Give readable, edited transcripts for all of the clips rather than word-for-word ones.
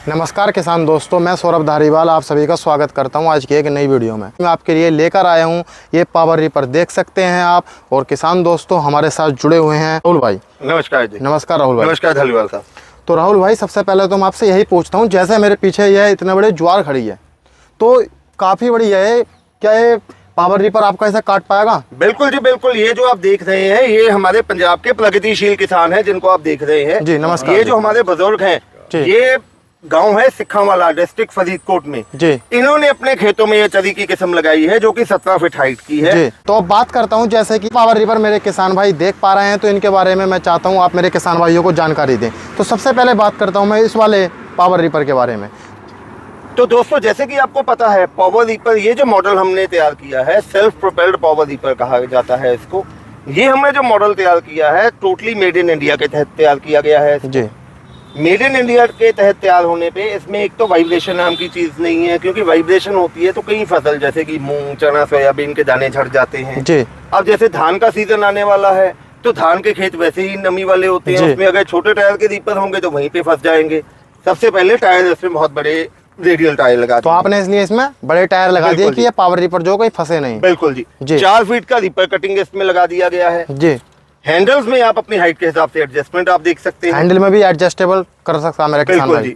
नमस्कार किसान दोस्तों, मैं सौरभ धारीवाल आप सभी का स्वागत करता हूं आज की एक नई वीडियो में। मैं आपके लिए लेकर आया हूं ये पावर रीपर, देख सकते हैं आप। और किसान दोस्तों हमारे साथ जुड़े हुए हैं राहुल भाई। नमस्कार जी। नमस्कार राहुल भाई। नमस्कार धारीवाल साहब। तो राहुल भाई, सबसे पहले तो मैं आपसे यही पूछता हूँ, जैसे मेरे पीछे यह इतने बड़े ज्वार खड़ी है तो काफ़ी बड़ी है, क्या ये पावर रीपर आपका ऐसा काट पाएगा? बिल्कुल जी बिल्कुल। ये जो आप देख रहे हैं ये हमारे पंजाब के प्रगतिशील किसान हैं जिनको आप देख रहे हैं जी। नमस्कार। ये जो हमारे बुजुर्ग हैं, ये गांव है सिक्खांवाला, डिस्ट्रिक्ट फरीदकोट में जी। इन्होंने अपने खेतों में ये चरी की किस्म लगाई है जो कि 17 फीट हाइट की है जी। तो अब बात करता हूं, जैसे कि पावर रीपर मेरे किसान भाई देख पा रहे हैं तो इनके बारे में मैं चाहता हूं आप मेरे किसान भाइयों को जानकारी दें। तो सबसे पहले बात करता हूं मैं इस वाले पावर रीपर के बारे में। तो दोस्तों, जैसे कि आपको पता है, पावर रीपर ये जो मॉडल हमने तैयार किया है, सेल्फ प्रोपेल्ड पावर रीपर कहा जाता है इसको। ये हमने जो मॉडल तैयार किया है टोटली मेड इन इंडिया के तहत तैयार किया गया है जी। मेड इन इंडिया के तहत तैयार होने पे इसमें एक तो वाइब्रेशन नाम की चीज नहीं है, क्योंकि वाइब्रेशन होती है तो कई फसल जैसे कि मूंग, चना, सोयाबीन के दाने झड़ जाते हैं जी। अब जैसे धान का सीजन आने वाला है तो धान के खेत वैसे ही नमी वाले होते हैं, उसमें अगर छोटे टायर के रीपर होंगे तो वहीं पे फंस जाएंगे। सबसे पहले टायर इसमें बहुत बड़े रेडियल टायर लगा तो आपने इसलिए इसमें बड़े टायर लगा दिए कि ये पावर रीपर जो कोई फंसे नहीं। बिल्कुल जी। 4 फीट का रीपर कटिंग इसमें लगा दिया गया है जी। हैंडल्स में आप अपनी हाइट के हिसाब से एडजस्टमेंट आप देख सकते हैं, हैंडल में भी एडजस्टेबल कर सकता है मेरा किसान भाई।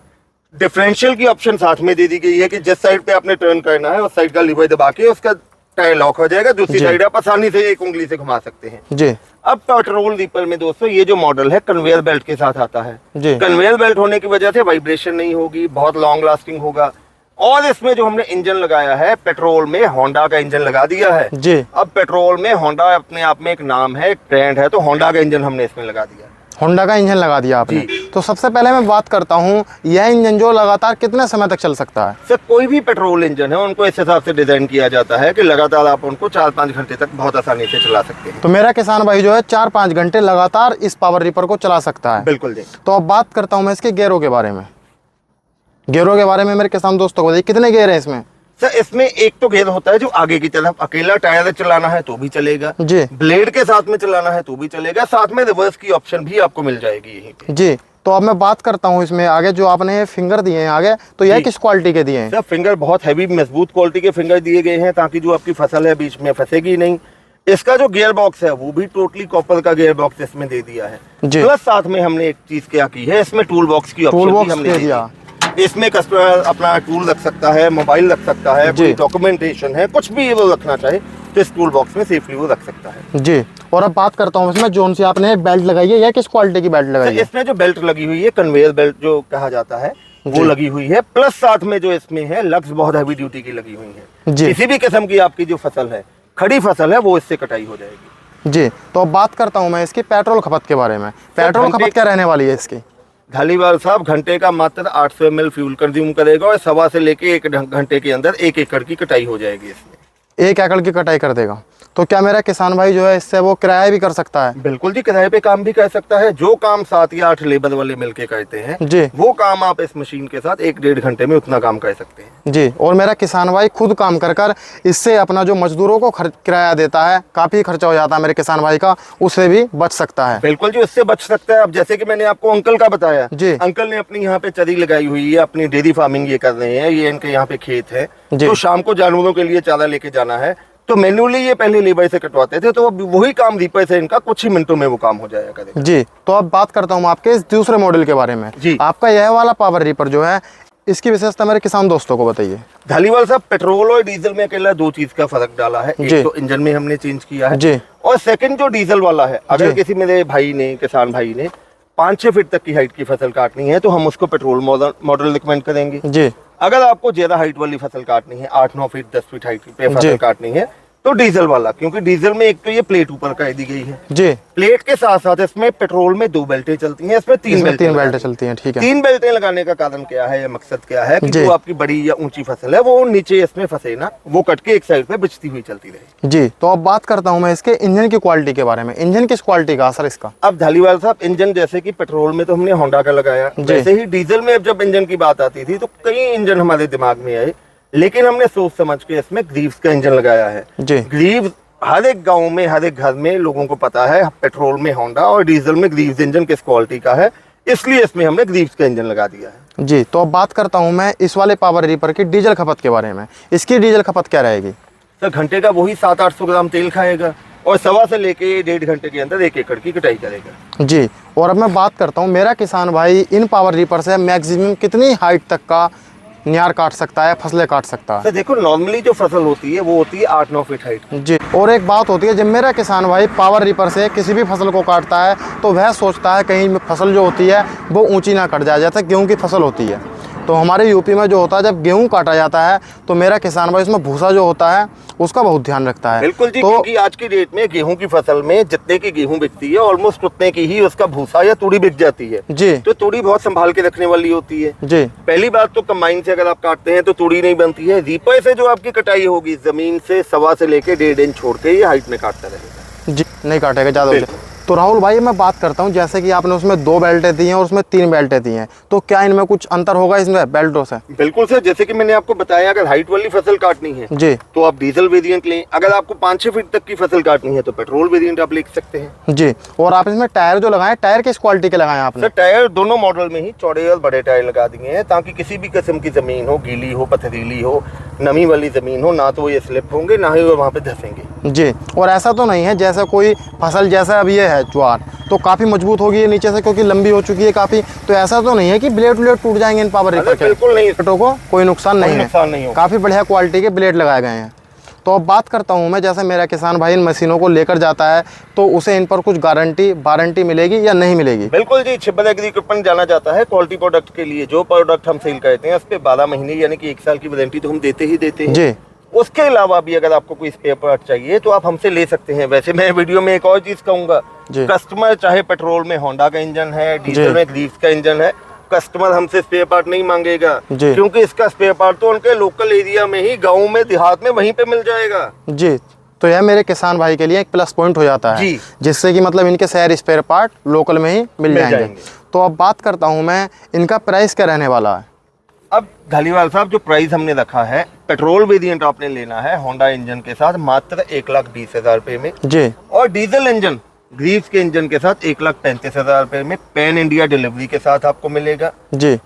डिफरेंशियल की ऑप्शन साथ में दे दी गई है कि जिस साइड पे आपने टर्न करना है उस साइड का लीवर दबा के उसका टायर लॉक हो जाएगा, दूसरी साइड आप आसानी से एक उंगली से घुमा सकते हैं जी। अब पेट्रोल रीपर में दोस्तों ये जो मॉडल है कन्वेयर बेल्ट के साथ आता है जी। कन्वेयर बेल्ट होने की वजह से वाइब्रेशन नहीं होगी, बहुत लॉन्ग लास्टिंग होगा। और इसमें जो हमने इंजन लगाया है, पेट्रोल में होंडा का इंजन लगा दिया है जी। अब पेट्रोल में होंडा अपने आप में एक नाम है, एक ब्रांड है, तो होंडा का इंजन हमने इसमें लगा दिया। होंडा का इंजन लगा दिया आपने। तो सबसे पहले मैं बात करता हूँ, यह इंजन जो लगातार कितने समय तक चल सकता है? सर, कोई भी पेट्रोल इंजन है उनको इस हिसाब से डिजाइन किया जाता है कि लगातार आप उनको 4-5 घंटे तक बहुत आसानी से चला सकते हैं। तो मेरा किसान भाई जो है 4-5 घंटे लगातार इस पावर रीपर को चला सकता है। बिल्कुल जी। तो अब बात करता हूँ मैं इसके गेयरों के बारे में। गेयरों के बारे में मेरे किसान दोस्तों को बताइए, कितने गेयर हैं इसमें? सर, इसमें एक तो गेयर होता है जो आगे की तरफ अकेला टायर चलाना है तो भी चलेगा जी, ब्लेड के साथ में चलाना है तो भी चलेगा, साथ में रिवर्स की ऑप्शन भी आपको मिल जाएगी यहीं पे जी। तो अब मैं बात करता हूँ इसमें आगे जो आपने फिंगर दिए हैं आगे, तो यह किस क्वालिटी के दिए हैं? सर, फिंगर बहुत हैवी मजबूत क्वालिटी के फिंगर दिए गए हैं ताकि जो आपकी फसल है बीच में फंसेगी नहीं। इसका जो गियर बॉक्स है वो भी टोटली कॉपर का गियर बॉक्स इसमें दे दिया है जी। प्लस साथ में हमने एक चीज क्या की है, इसमें टूल बॉक्स की ऑप्शन भी हमने दिया। इसमें कस्टमर अपना टूल रख सकता है, मोबाइल रख सकता है, कोई डॉक्यूमेंटेशन है, कुछ भी वो रखना चाहे तो इस टूल बॉक्स में सेफली वो रख सकता है जी। और अब बात करता हूँ इसमें जोन सी आपने बेल्ट लगाई है, यह किस क्वालिटी की बेल्ट लगाई है? इसमें जो बेल्ट लगी हुई है कन्वेयर बेल्ट जो कहा जाता है वो लगी हुई है, प्लस साथ में जो इसमें है लग्स बहुत हैवी ड्यूटी की लगी हुई है। किसी भी किस्म की आपकी जो फसल है, खड़ी फसल है, वो इससे कटाई हो जाएगी जी। तो अब बात करता हूँ मैं इसकी पेट्रोल खपत के बारे में। पेट्रोल खपत क्या रहने वाली है इसकी? धालीवाल साहब, घंटे का मात्र 800 ml फ्यूल कंज्यूम करेगा और 1.25 से लेके 1 घंटे के अंदर 1 एकड़ की कटाई हो जाएगी इसमें। 1 एकड़ की कटाई कर देगा। तो क्या मेरा किसान भाई जो है इससे वो किराया भी कर सकता है? बिल्कुल जी, किराए पे काम भी कर सकता है। जो काम 7 या 8 लेबर वाले मिलके करते हैं जी, वो काम आप इस मशीन के साथ 1-1.5 घंटे में उतना काम कर सकते हैं जी। और मेरा किसान भाई खुद काम कर इससे अपना जो मजदूरों को किराया देता है, काफी खर्चा हो जाता है मेरे किसान भाई का, उससे भी बच सकता है। बिल्कुल जी, उससे बच सकता है। अब जैसे कि मैंने आपको अंकल का बताया जी, अंकल ने अपनी यहाँ पे चरी लगाई हुई है, अपनी डेयरी फार्मिंग ये कर रहे हैं, ये इनके यहाँ पे खेत है, तो शाम को जानवरों के लिए चारा लेके जाना है तो मैन्युअली ये पहले लेबर से कटवाते थे, तो वही काम रीपर से इनका कुछ ही मिनटों में वो काम हो जाया करेगा जी। तो अब बात करता हूँ आपके इस दूसरे मॉडल के बारे में जी। आपका यह वाला पावर रीपर जो है, इसकी विशेषता मेरे किसान दोस्तों को बताइए। धालीवाल साहब, पेट्रोल और डीजल में अकेला 2 चीज का फर्क डाला है। एक तो इंजन में हमने चेंज किया है जी, और सेकंड जो डीजल वाला है, अगर किसी मेरे भाई ने, किसान भाई ने 5-6 फीट तक की हाइट की फसल काटनी है तो हम उसको पेट्रोल मॉडल रिकमेंड करेंगे जी। अगर आपको ज्यादा हाइट वाली फसल काटनी है, 8-9 फीट 10 फीट हाइट पे फसल काटनी है तो डीजल वाला, क्योंकि डीजल में एक तो ये प्लेट ऊपर कर दी गई है जी। प्लेट के साथ साथ इसमें पेट्रोल में 2 बेल्टें चलती हैं, इसमें 3 बेल्टें चलती हैं। ठीक है। 3 बेल्टें लगाने का कारण क्या है, या मकसद क्या है कि जो आपकी बड़ी या ऊंची फसल है वो नीचे इसमें फंसे ना, वो कट के एक साइड पे बिछती हुई चलती रहे जी। तो अब बात करता हूँ मैं इसके इंजन की क्वालिटी के बारे में। इंजन किस क्वालिटी का असर इसका? अब धालीवाल साहब, इंजन जैसे कि पेट्रोल में तो हमने होंडा का लगाया, जैसे ही डीजल में अब जब इंजन की बात आती थी तो कई इंजन हमारे दिमाग में आए, लेकिन हमने सोच समझ के इसमें ग्रीव्स का इंजन लगाया है जी। ग्रीव्स हर एक गांव में, हर एक घर में लोगों को पता है पेट्रोल में होंडा और डीजल में ग्रीव्स इंजन किस क्वालिटी का है। इसलिए इसमें हमने ग्रीव्स का इंजन लगा दिया है। जी, तो अब बात करता हूँ मैं इस वाले पावर रीपर की डीजल खपत के बारे में। इसकी डीजल खपत क्या रहेगी? सर घंटे का वही 700-800 ग्राम तेल खाएगा और 1.25 से लेके 1.5 घंटे के अंदर 1 एकड़ की कटाई करेगा। जी, और अब मैं बात करता हूँ, मेरा किसान भाई इन पावर रीपर से मैक्सिमम कितनी हाइट तक का नियार काट सकता है, फसलें काट सकता है? सर देखो, नॉर्मली जो फसल होती है वो होती है 8-9 फीट हाइट। जी, और एक बात होती है, जब मेरा किसान भाई पावर रीपर से किसी भी फसल को काटता है तो वह सोचता है कहीं फसल जो होती है वो ऊंची ना कट जाए, जैसे गेहूं की फसल होती है। तो हमारे यूपी में जो होता है, जब गेहूं काटा जाता है तो मेरा किसान भाई उसमें भूसा जो होता है उसका बहुत ध्यान रखता है। बिल्कुल जी, तो क्योंकि आज की डेट में गेहूं की फसल में जितने की गेहूं बिकती है ऑलमोस्ट उतने की ही उसका भूसा या तूड़ी बिक जाती है। जी, तो तूड़ी बहुत संभाल के रखने वाली होती है। जी, पहली बात तो कंबाइन से अगर आप काटते हैं तो तूड़ी नहीं बनती है। रीपर से जो आपकी कटाई होगी, जमीन से 1.25 से लेके 1.5 इंच छोड़ के ये हाइट में काटता रहेगा। जी, नहीं काटेगा ज़्यादा। तो राहुल भाई मैं बात करता हूँ, जैसे कि आपने उसमें 2 बेल्टें दी हैं और उसमें 3 बेल्टें दी हैं, तो क्या इनमें कुछ अंतर होगा इसमें बेल्टों से? बिल्कुल सर, जैसे कि मैंने आपको बताया, अगर हाइट वाली फसल काटनी है जी, तो आप डीजल वेरिएंट लें। अगर आपको 5-6 फीट तक की फसल काटनी है तो पेट्रोल वेरिएंट आप ले सकते हैं। जी, और आप इसमें टायर जो लगाए, टायर किस क्वालिटी के लगाए आपने? सर टायर दोनों मॉडल में ही चौड़े और बड़े टायर लगा दिए हैं, ताकि किसी भी किस्म की जमीन हो, गीली हो, पथरीली हो, नमी वाली जमीन हो, ना तो ये स्लिप होंगे ना ही वो वहाँ पे धसेंगे। जी, और ऐसा तो नहीं है जैसे कोई फसल जैसा अब ये है ज्वार, तो काफ़ी मजबूत होगी ये नीचे से, क्योंकि लंबी हो चुकी है काफ़ी, तो ऐसा तो नहीं है कि ब्लेड टूट जाएंगे इन पावर रीपर के? बिल्कुल नहीं, बेल्टों को कोई नुकसान नहीं है, काफ़ी बढ़िया क्वालिटी के ब्लेड लगाए गए हैं। तो अब बात करता हूँ मैं, जैसे मेरा किसान भाई इन मशीनों को लेकर जाता है तो उसे इन पर कुछ वारंटी मिलेगी या नहीं मिलेगी? बिल्कुल जी, छिब्बल एग्री इक्विपमेंट जाना जाता है क्वालिटी प्रोडक्ट के लिए। जो प्रोडक्ट हम सेल करते हैं उस पे 12 महीने यानी कि 1 साल की वारंटी तो हम देते ही देते हैं जी। उसके अलावा भी अगर आपको कोई स्पेयर पार्ट चाहिए तो आप हमसे ले सकते हैं। वैसे मैं वीडियो में एक और चीज कहूंगा, कस्टमर चाहे पेट्रोल में होंडा का इंजन है, डीजल में ग्रीव्स का इंजन है, कस्टमर हमसे स्पेयर पार्ट नहीं मांगेगा, क्योंकि इसका स्पेयर पार्ट तो उनके लोकल एरिया में ही, गाँव में, देहात में वहीं पे मिल जाएगा। जी, तो यह मेरे किसान भाई के लिए एक प्लस पॉइंट हो जाता है, जिससे कि मतलब इनके शहर स्पेयर पार्ट लोकल में ही मिल जाएंगे। तो अब बात करता हूँ मैं, इनका प्राइस क्या रहने वाला है? अब धालीवाल साहब, जो प्राइस हमने रखा है, पेट्रोल वेरिएंट आपने लेना है होंडा इंजन के साथ मात्र 1,20,000 रुपए में जी, और डीजल इंजन ग्रीव्स के इंजन के साथ 1,35,000 रुपए में पैन इंडिया डिलीवरी के साथ आपको मिलेगा जी।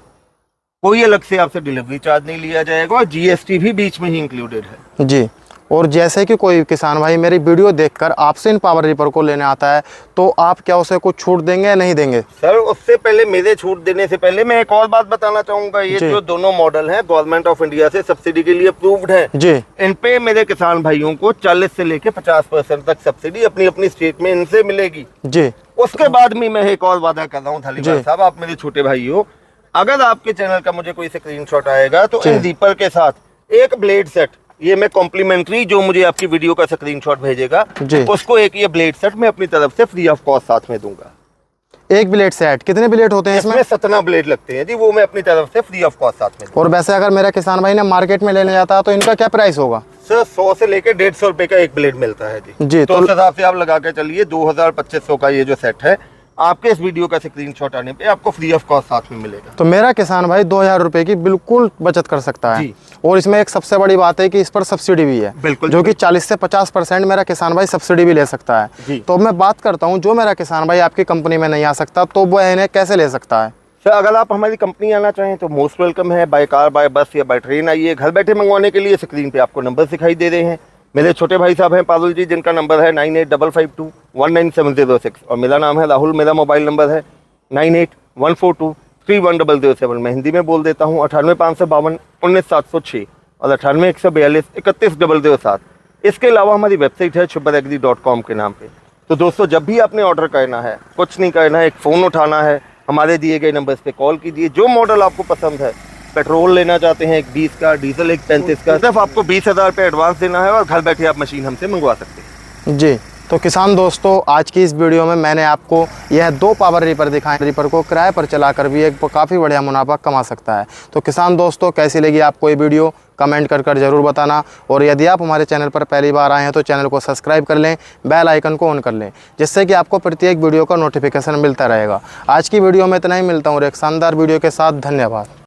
कोई अलग से आपसे डिलीवरी चार्ज नहीं लिया जाएगा और जीएसटी भी बीच में ही इंक्लूडेड है जी। और जैसे कि कोई किसान भाई मेरी वीडियो देखकर आपसे इन पावर रीपर को लेने आता है तो आप क्या उसे कुछ छूट देंगे या नहीं देंगे? सर उससे पहले, मेरे छूट देने से पहले मैं एक और बात बताना चाहूंगा। ये जो दोनों मॉडल हैं गवर्नमेंट ऑफ इंडिया से सब्सिडी के लिए अप्रूव्ड है जी। इन पे मेरे किसान भाइयों को 40 से लेके 50% तक सब्सिडी अपनी अपनी स्टेट में इनसे मिलेगी जी। उसके बाद में मैं एक और वादा कर रहा हूँ धालीवाल साहब, आप मेरे छोटे भाई हो, अगर आपके चैनल का मुझे कोई स्क्रीनशॉट आएगा तो इन रीपर के साथ एक ब्लेड सेट, ये मैं कॉम्प्लीमेंट्री, जो मुझे आपकी वीडियो का स्क्रीनशॉट भेजेगा उसको एक ये ब्लेड सेट मैं अपनी तरफ से फ्री ऑफ कॉस्ट साथ में दूंगा। एक ब्लेड सेट, कितने ब्लेड होते हैं इसमें? 17 ब्लेड लगते हैं जी, वो मैं अपनी तरफ से फ्री ऑफ कॉस्ट साथ में दूंगा। और वैसे अगर मेरा किसान भाई ने मार्केट में लेने जाता है तो इनका क्या प्राइस होगा? सर 100 से लेकर 150 रुपए का एक ब्लेड मिलता है जी। तो उस हिसाब से आप लगा के चलिए 2,000-2,500 का ये जो सेट है, आपके इस वीडियो का स्क्रीनशॉट आने पे आपको फ्री ऑफ कॉस्ट साथ में मिलेगा। तो मेरा किसान भाई 2,000 रुपए की बिल्कुल बचत कर सकता है। और इसमें एक सबसे बड़ी बात है कि इस पर सब्सिडी भी है, बिल्कुल, जो कि 40 से 50% मेरा किसान भाई सब्सिडी भी ले सकता है। तो मैं बात करता हूँ, जो मेरा किसान भाई आपकी कंपनी में नहीं आ सकता तो वो इन्हें कैसे ले सकता है? सर अगर आप हमारी कंपनी आना चाहें तो मोस्ट वेलकम है। बाय कार, बाय बस या बाय ट्रेन आइए। घर बैठे मंगवाने के लिए स्क्रीन पे आपको नंबर दिखाई दे रहे हैं। मेरे छोटे भाई साहब हैं पारुल जी, जिनका नंबर है 9855219706 और मेरा नाम है राहुल। मेरा मोबाइल नंबर है 9814231007। मैं हिंदी में बोल देता हूँ 98,552,19,706 और 98,142,31,007। इसके अलावा हमारी वेबसाइट है chubaragri.com के नाम पे। तो दोस्तों, जब भी आपने ऑर्डर करना है, कुछ नहीं करना है, एक फ़ोन उठाना है, हमारे दिए गए नंबर्स पे कॉल कीजिए। जो मॉडल आपको पसंद है, पेट्रोल लेना चाहते हैं एक 20 का, डीजल एक 35 का, सिर्फ आपको 20,000 रुपये एडवांस देना है और घर बैठे आप मशीन हमसे मंगवा सकते हैं जी। तो किसान दोस्तों, आज की इस वीडियो में मैंने आपको यह 2 पावर रीपर दिखाए। रीपर को किराए पर चलाकर भी एक काफ़ी बढ़िया मुनाफा कमा सकता है। तो किसान दोस्तों, कैसी लगी आपको ये वीडियो कमेंट कर ज़रूर बताना। और यदि आप हमारे चैनल पर पहली बार आए हैं तो चैनल को सब्सक्राइब कर लें, बेल आइकन को ऑन कर लें, जिससे कि आपको प्रत्येक वीडियो का नोटिफिकेशन मिलता रहेगा। आज की वीडियो में इतना ही, मिलता हूँ एक शानदार वीडियो के साथ। धन्यवाद।